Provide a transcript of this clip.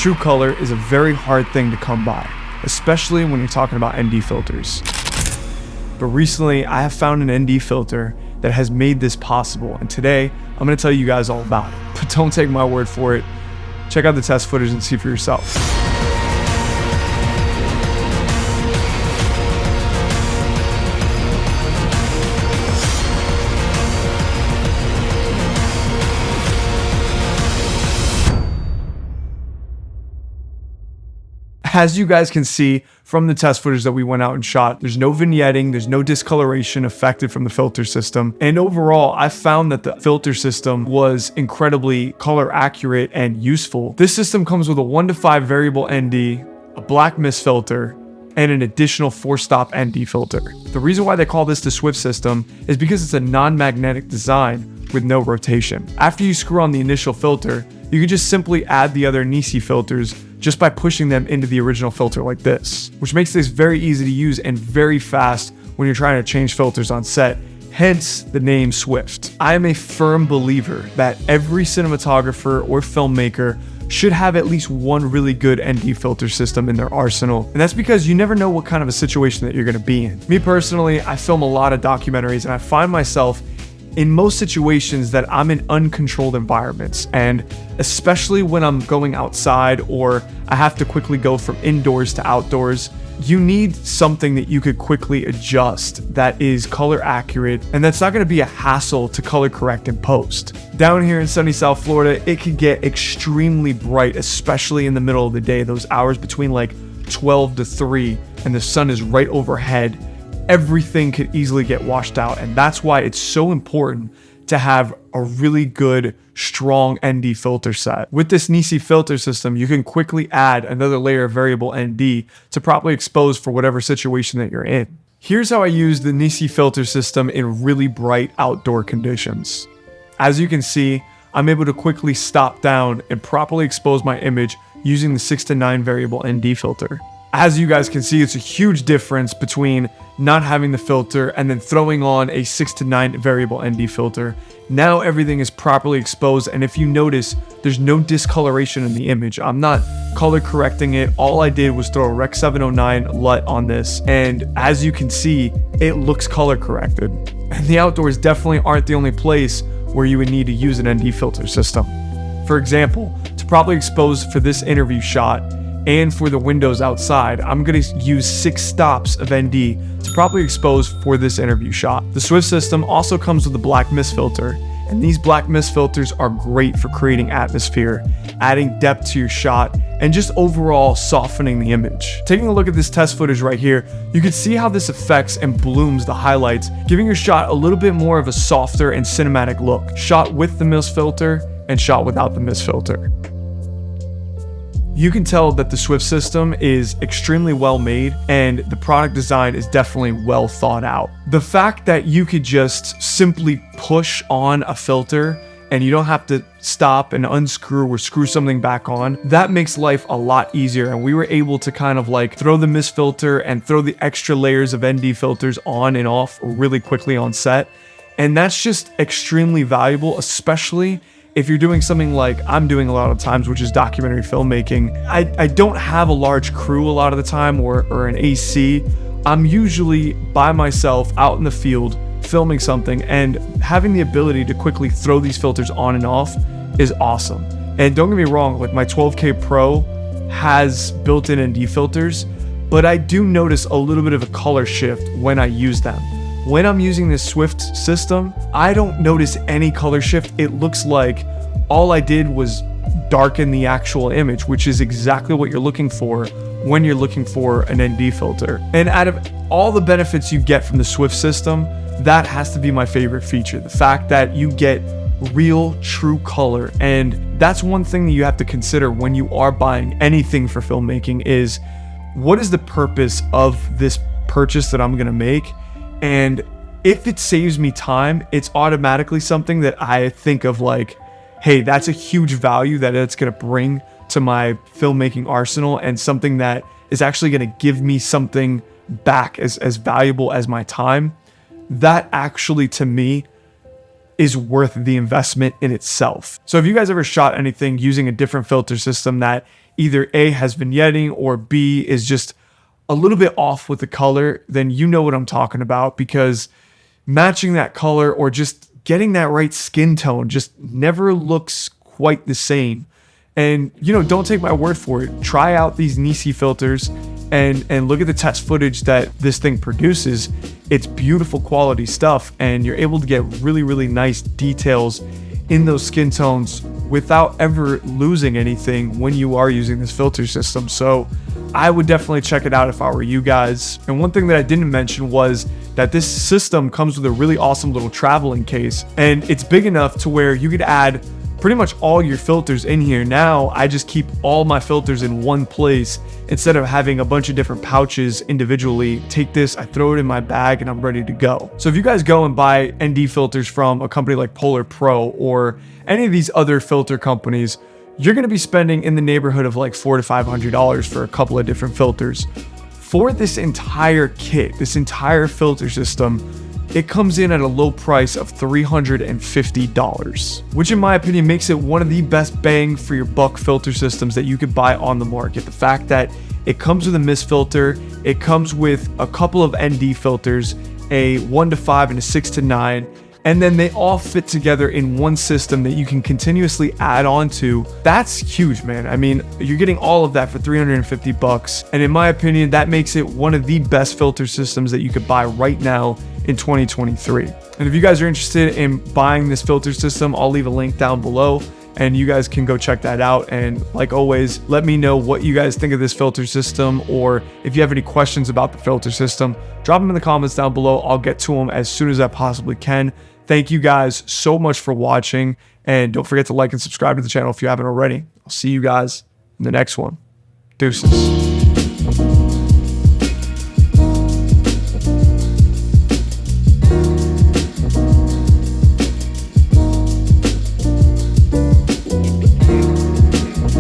True color is a very hard thing to come by, especially when you're talking about ND filters. But recently, I have found an ND filter that has made this possible, and today, I'm going to tell you guys all about it. But don't take my word for it. Check out the test footage and see for yourself. As you guys can see from the test footage that we went out and shot, there's no vignetting, there's no discoloration affected from the filter system. And overall, I found that the filter system was incredibly color accurate and useful. This system comes with a 1:5 variable ND, a black mist filter, and an additional 4-stop ND filter. The reason why they call this the Swift system is because it's a non-magnetic design with no rotation. After you screw on the initial filter, you can just simply add the other Nisi filters just by pushing them into the original filter like this, which makes this very easy to use and very fast when you're trying to change filters on set, hence the name Swift. I am a firm believer that every cinematographer or filmmaker should have at least one really good ND filter system in their arsenal, and that's because you never know what kind of a situation that you're going to be in. Me personally, I film a lot of documentaries, and I find myself in most situations that I'm in uncontrolled environments, and especially when I'm going outside or I have to quickly go from indoors to outdoors, you need something that you could quickly adjust that is color accurate and that's not going to be a hassle to color correct in post. Down here in sunny South Florida, it can get extremely bright, especially in the middle of the day, those hours between like 12 to 3 and the sun is right overhead. Everything could easily get washed out, and that's why it's so important to have a really good, strong ND filter set. With this Nisi filter system, you can quickly add another layer of variable ND to properly expose for whatever situation that you're in. Here's how I use the Nisi filter system in really bright outdoor conditions. As you can see, I'm able to quickly stop down and properly expose my image using the 6:9 variable ND filter. As you guys can see, it's a huge difference between not having the filter and then throwing on a 6:9 variable ND filter. Now everything is properly exposed, and if you notice, there's no discoloration in the image. I'm not color correcting it. All I did was throw a Rec 709 LUT on this, and as you can see, it looks color corrected. And the outdoors definitely aren't the only place where you would need to use an ND filter system. For example, to properly expose for this interview shot, and for the windows outside, I'm going to use 6 stops of ND to properly expose for this interview shot. The Swift system also comes with a black mist filter, and these black mist filters are great for creating atmosphere, adding depth to your shot, and just overall softening the image. Taking a look at this test footage right here, you can see how this affects and blooms the highlights, giving your shot a little bit more of a softer and cinematic look, shot with the mist filter and shot without the mist filter. You can tell that the Swift system is extremely well made and the product design is definitely well thought out. The fact that you could just simply push on a filter and you don't have to stop and unscrew or screw something back on, that makes life a lot easier. And we were able to kind of like throw the mist filter and throw the extra layers of ND filters on and off really quickly on set. And that's just extremely valuable, especially if you're doing something like I'm doing a lot of times, which is documentary filmmaking. I don't have a large crew a lot of the time or an AC. I'm usually by myself out in the field filming something, and having the ability to quickly throw these filters on and off is awesome. And don't get me wrong, like my 12K Pro has built-in ND filters, but I do notice a little bit of a color shift when I use them. When I'm using this Swift system, I don't notice any color shift. It looks like all I did was darken the actual image, which is exactly what you're looking for when you're looking for an ND filter. And out of all the benefits you get from the Swift system, that has to be my favorite feature. The fact that you get real, true color. And that's one thing that you have to consider when you are buying anything for filmmaking is, what is the purpose of this purchase that I'm gonna make? And if it saves me time, it's automatically something that I think of like, hey, that's a huge value that it's going to bring to my filmmaking arsenal, and something that is actually going to give me something back as valuable as my time. That actually, to me, is worth the investment in itself. So if you guys ever shot anything using a different filter system that either A, has vignetting, or B, is just a little bit off with the color, then you know what I'm talking about, because matching that color or just getting that right skin tone just never looks quite the same. And, don't take my word for it. Try out these Nisi filters and look at the test footage that this thing produces. It's beautiful quality stuff, and you're able to get really, really nice details in those skin tones without ever losing anything when you are using this filter system. So I would definitely check it out if I were you guys. And one thing that I didn't mention was that this system comes with a really awesome little traveling case, and it's big enough to where you could add pretty much all your filters in here. Now I just keep all my filters in one place instead of having a bunch of different pouches individually. Take this, I throw it in my bag, and I'm ready to go. So if you guys go and buy ND filters from a company like Polar Pro or any of these other filter companies, you're going to be spending in the neighborhood of like $400 to $500 for a couple of different filters. For this entire kit, this entire filter system, it comes in at a low price of $350, which in my opinion makes it one of the best bang for your buck filter systems that you could buy on the market. The fact that it comes with a mist filter, it comes with a couple of ND filters, a 1 to 5 and a 6 to 9, and then they all fit together in one system that you can continuously add on to. That's huge, man. I mean, you're getting all of that for $350, and in my opinion, that makes it one of the best filter systems that you could buy right now in 2023. And if you guys are interested in buying this filter system, I'll leave a link down below and you guys can go check that out. And like always, let me know what you guys think of this filter system, or if you have any questions about the filter system, drop them in the comments down below. I'll get to them as soon as I possibly can. Thank you guys so much for watching, and don't forget to like and subscribe to the channel if you haven't already. I'll see you guys in the next one. Deuces.